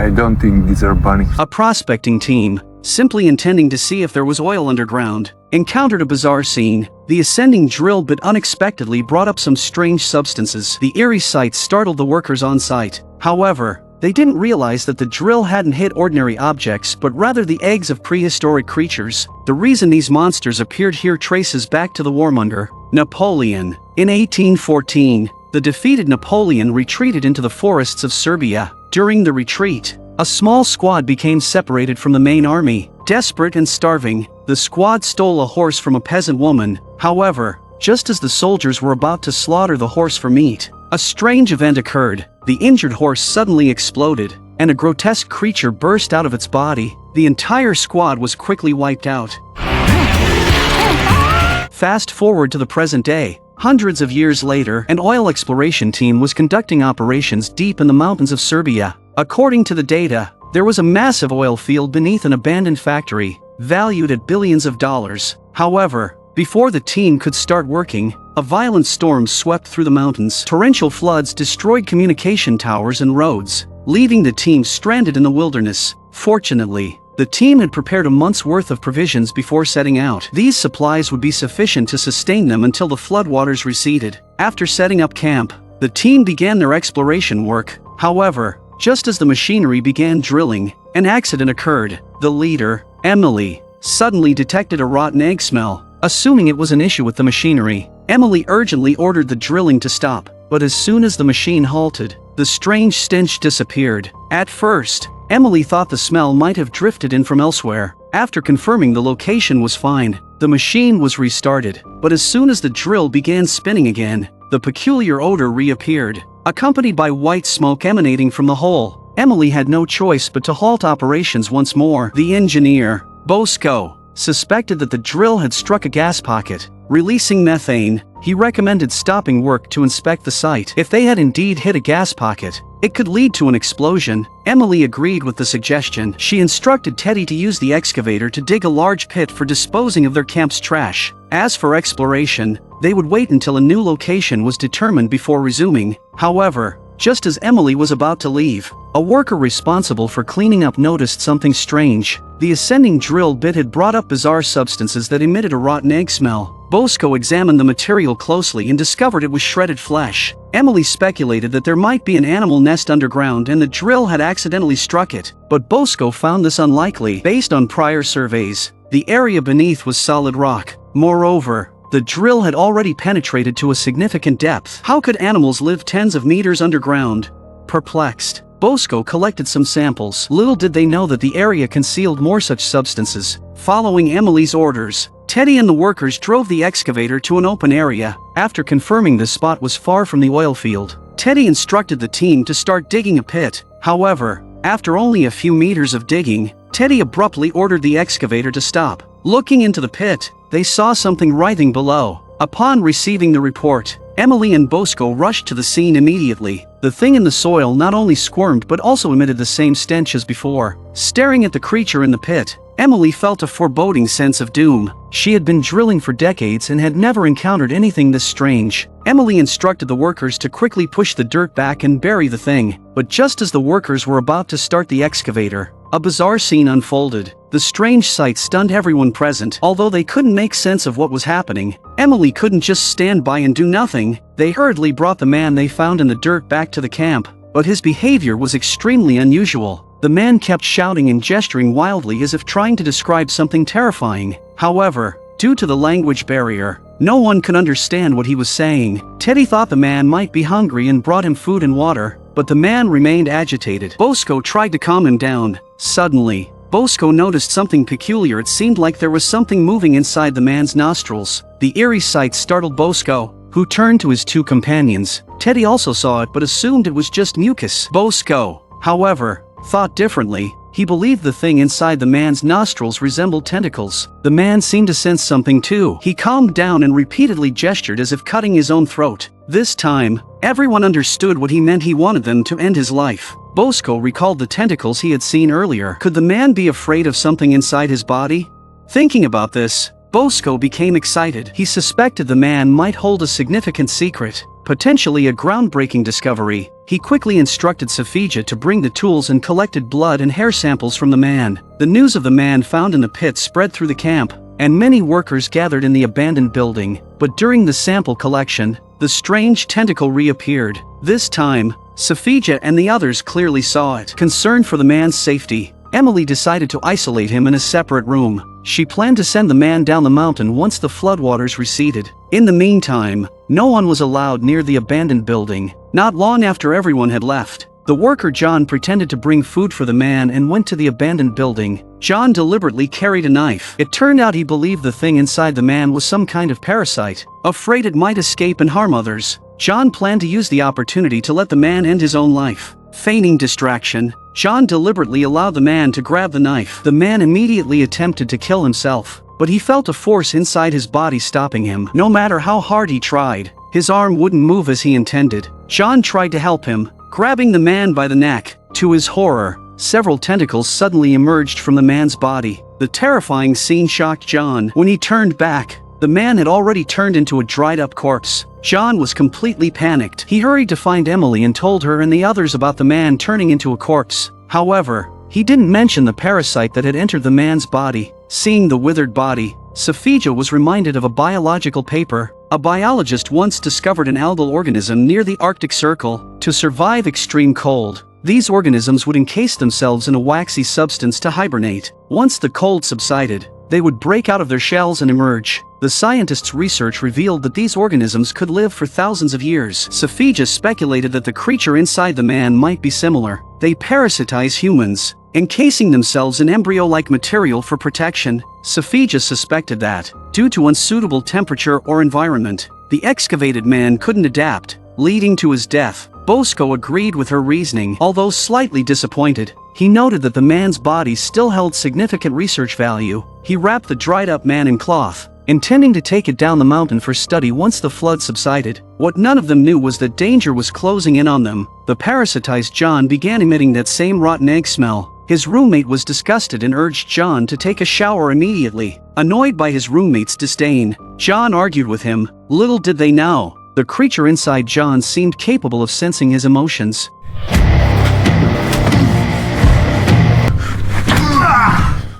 I don't think these are bunnies. A prospecting team, simply intending to see if there was oil underground, encountered a bizarre scene. The ascending drill bit unexpectedly brought up some strange substances. The eerie sight startled the workers on site. However, they didn't realize that the drill hadn't hit ordinary objects but rather the eggs of prehistoric creatures. The reason these monsters appeared here traces back to the warmonger, Napoleon. In 1814, the defeated Napoleon retreated into the forests of Serbia. During the retreat, a small squad became separated from the main army. Desperate and starving, the squad stole a horse from a peasant woman. However, just as the soldiers were about to slaughter the horse for meat, a strange event occurred. The injured horse suddenly exploded, and a grotesque creature burst out of its body. The entire squad was quickly wiped out. Fast forward to the present day. Hundreds of years later, an oil exploration team was conducting operations deep in the mountains of Serbia. According to the data, there was a massive oil field beneath an abandoned factory, valued at billions of dollars. However, before the team could start working, a violent storm swept through the mountains. Torrential floods destroyed communication towers and roads, leaving the team stranded in the wilderness. Fortunately, the team had prepared a month's worth of provisions before setting out. These supplies would be sufficient to sustain them until the floodwaters receded. After setting up camp, the team began their exploration work. However, just as the machinery began drilling, an accident occurred. The leader, Emily, suddenly detected a rotten egg smell. Assuming it was an issue with the machinery, Emily urgently ordered the drilling to stop. But as soon as the machine halted, the strange stench disappeared. At first, Emily thought the smell might have drifted in from elsewhere. After confirming the location was fine, the machine was restarted. But as soon as the drill began spinning again, the peculiar odor reappeared, accompanied by white smoke emanating from the hole. Emily had no choice but to halt operations once more. The engineer, Bosco, suspected that the drill had struck a gas pocket, releasing methane. He recommended stopping work to inspect the site. If they had indeed hit a gas pocket, it could lead to an explosion. Emily agreed with the suggestion. She instructed Teddy to use the excavator to dig a large pit for disposing of their camp's trash. As for exploration, they would wait until a new location was determined before resuming. However, just as Emily was about to leave, a worker responsible for cleaning up noticed something strange. The ascending drill bit had brought up bizarre substances that emitted a rotten egg smell. Bosco examined the material closely and discovered it was shredded flesh. Emily speculated that there might be an animal nest underground and the drill had accidentally struck it, but Bosco found this unlikely. Based on prior surveys, the area beneath was solid rock. Moreover, the drill had already penetrated to a significant depth. How could animals live tens of meters underground? Perplexed, Bosco collected some samples. Little did they know that the area concealed more such substances. Following Emily's orders, Teddy and the workers drove the excavator to an open area. After confirming the spot was far from the oil field, Teddy instructed the team to start digging a pit. However, after only a few meters of digging, Teddy abruptly ordered the excavator to stop. Looking into the pit, they saw something writhing below. Upon receiving the report, Emily and Bosco rushed to the scene immediately. The thing in the soil not only squirmed but also emitted the same stench as before. Staring at the creature in the pit, Emily felt a foreboding sense of doom. She had been drilling for decades and had never encountered anything this strange. Emily instructed the workers to quickly push the dirt back and bury the thing. But just as the workers were about to start the excavator, a bizarre scene unfolded. The strange sight stunned everyone present. Although they couldn't make sense of what was happening, Emily couldn't just stand by and do nothing. They hurriedly brought the man they found in the dirt back to the camp, but his behavior was extremely unusual. The man kept shouting and gesturing wildly as if trying to describe something terrifying. However, due to the language barrier, no one could understand what he was saying. Teddy thought the man might be hungry and brought him food and water, but the man remained agitated. Bosco tried to calm him down. Suddenly, Bosco noticed something peculiar. It seemed like there was something moving inside the man's nostrils. The eerie sight startled Bosco, who turned to his two companions. Teddy also saw it but assumed it was just mucus. Bosco, however, thought differently. He believed the thing inside the man's nostrils resembled tentacles. The man seemed to sense something too. He calmed down and repeatedly gestured as if cutting his own throat. This time, everyone understood what he meant. He wanted them to end his life. Bosco recalled the tentacles he had seen earlier. Could the man be afraid of something inside his body? Thinking about this, Bosco became excited. He suspected the man might hold a significant secret, potentially a groundbreaking discovery. He quickly instructed Safija to bring the tools and collected blood and hair samples from the man. The news of the man found in the pit spread through the camp, and many workers gathered in the abandoned building. But during the sample collection, the strange tentacle reappeared. This time, Safija and the others clearly saw it. Concerned for the man's safety, Emily decided to isolate him in a separate room. She planned to send the man down the mountain once the floodwaters receded. In the meantime, no one was allowed near the abandoned building. Not long after everyone had left, the worker John pretended to bring food for the man and went to the abandoned building. John deliberately carried a knife. It turned out he believed the thing inside the man was some kind of parasite. Afraid it might escape and harm others, John planned to use the opportunity to let the man end his own life. Feigning distraction, John deliberately allowed the man to grab the knife. The man immediately attempted to kill himself, but he felt a force inside his body stopping him. No matter how hard he tried, his arm wouldn't move as he intended. John tried to help him, grabbing the man by the neck. To his horror, several tentacles suddenly emerged from the man's body. The terrifying scene shocked John. When he turned back, the man had already turned into a dried-up corpse. John was completely panicked. He hurried to find Emily and told her and the others about the man turning into a corpse. However, he didn't mention the parasite that had entered the man's body. Seeing the withered body, Safija was reminded of a biological paper. A biologist once discovered an algal organism near the Arctic Circle. To survive extreme cold, these organisms would encase themselves in a waxy substance to hibernate. Once the cold subsided, they would break out of their shells and emerge. The scientists' research revealed that these organisms could live for thousands of years. Safija speculated that the creature inside the man might be similar. They parasitize humans, encasing themselves in embryo-like material for protection. Safija suspected that, due to unsuitable temperature or environment, the excavated man couldn't adapt, leading to his death. Bosco agreed with her reasoning. Although slightly disappointed, he noted that the man's body still held significant research value. He wrapped the dried-up man in cloth, intending to take it down the mountain for study once the flood subsided. What none of them knew was that danger was closing in on them. The parasitized John began emitting that same rotten egg smell. His roommate was disgusted and urged John to take a shower immediately. Annoyed by his roommate's disdain, John argued with him. Little did they know, the creature inside John seemed capable of sensing his emotions.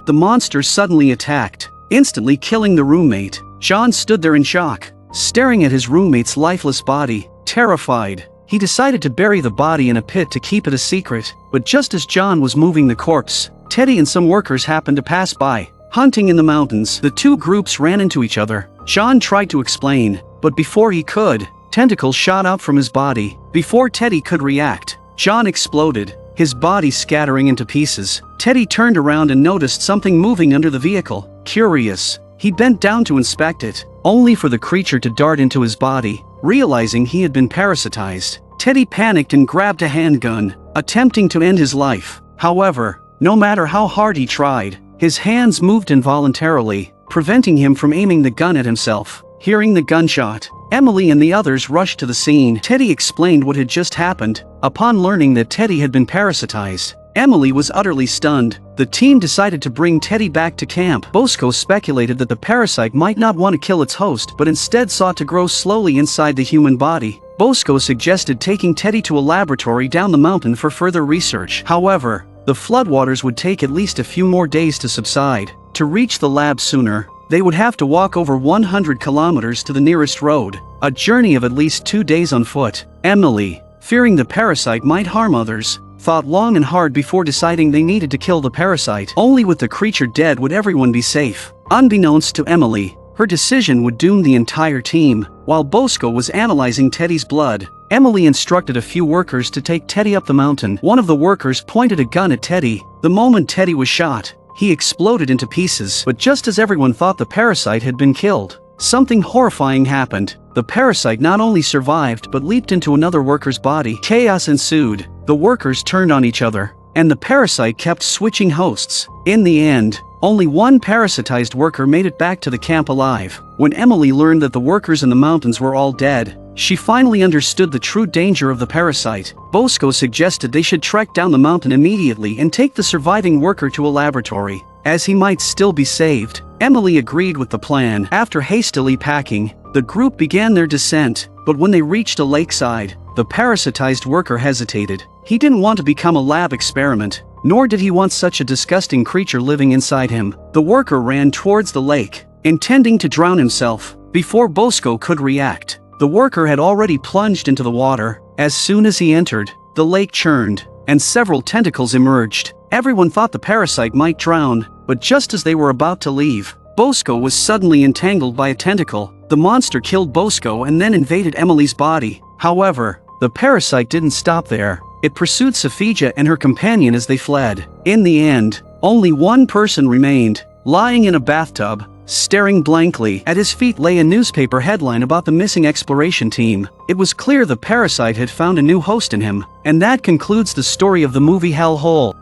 The monster suddenly attacked, instantly killing the roommate. John stood there in shock, staring at his roommate's lifeless body. Terrified, he decided to bury the body in a pit to keep it a secret. But just as John was moving the corpse, Teddy and some workers happened to pass by. Hunting in the mountains, the two groups ran into each other. John tried to explain, but before he could, tentacles shot out from his body. Before Teddy could react, John exploded, his body scattering into pieces. Teddy turned around and noticed something moving under the vehicle. Curious, he bent down to inspect it, only for the creature to dart into his body. Realizing he had been parasitized, Teddy panicked and grabbed a handgun, attempting to end his life. However, no matter how hard he tried, his hands moved involuntarily, preventing him from aiming the gun at himself. Hearing the gunshot, Emily and the others rushed to the scene. Teddy explained what had just happened. Upon learning that Teddy had been parasitized, Emily was utterly stunned. The team decided to bring Teddy back to camp. Bosco speculated that the parasite might not want to kill its host but instead sought to grow slowly inside the human body. Bosco suggested taking Teddy to a laboratory down the mountain for further research. However, the floodwaters would take at least a few more days to subside. To reach the lab sooner, they would have to walk over 100 kilometers to the nearest road, a journey of at least 2 days on foot. Emily, fearing the parasite might harm others, thought long and hard before deciding they needed to kill the parasite. Only with the creature dead would everyone be safe. Unbeknownst to Emily, her decision would doom the entire team. While Bosco was analyzing Teddy's blood, Emily instructed a few workers to take Teddy up the mountain. One of the workers pointed a gun at Teddy. The moment Teddy was shot, he exploded into pieces. But just as everyone thought the parasite had been killed, something horrifying happened. The parasite not only survived but leaped into another worker's body. Chaos ensued. The workers turned on each other, and the parasite kept switching hosts. In the end, only one parasitized worker made it back to the camp alive. When Emily learned that the workers in the mountains were all dead, she finally understood the true danger of the parasite. Bosco suggested they should trek down the mountain immediately and take the surviving worker to a laboratory. as he might still be saved. Emily agreed with the plan. After hastily packing, the group began their descent, but when they reached a lakeside, the parasitized worker hesitated. He didn't want to become a lab experiment, nor did he want such a disgusting creature living inside him. The worker ran towards the lake, intending to drown himself. Before Bosco could react, the worker had already plunged into the water. As soon as he entered, the lake churned, and several tentacles emerged. Everyone thought the parasite might drown, but just as they were about to leave, Bosco was suddenly entangled by a tentacle. The monster killed Bosco and then invaded Emily's body. However, the parasite didn't stop there. It pursued Safija and her companion as they fled. In the end, only one person remained, lying in a bathtub, staring blankly. At his feet lay a newspaper headline about the missing exploration team. It was clear the parasite had found a new host in him. And that concludes the story of the movie Hellhole.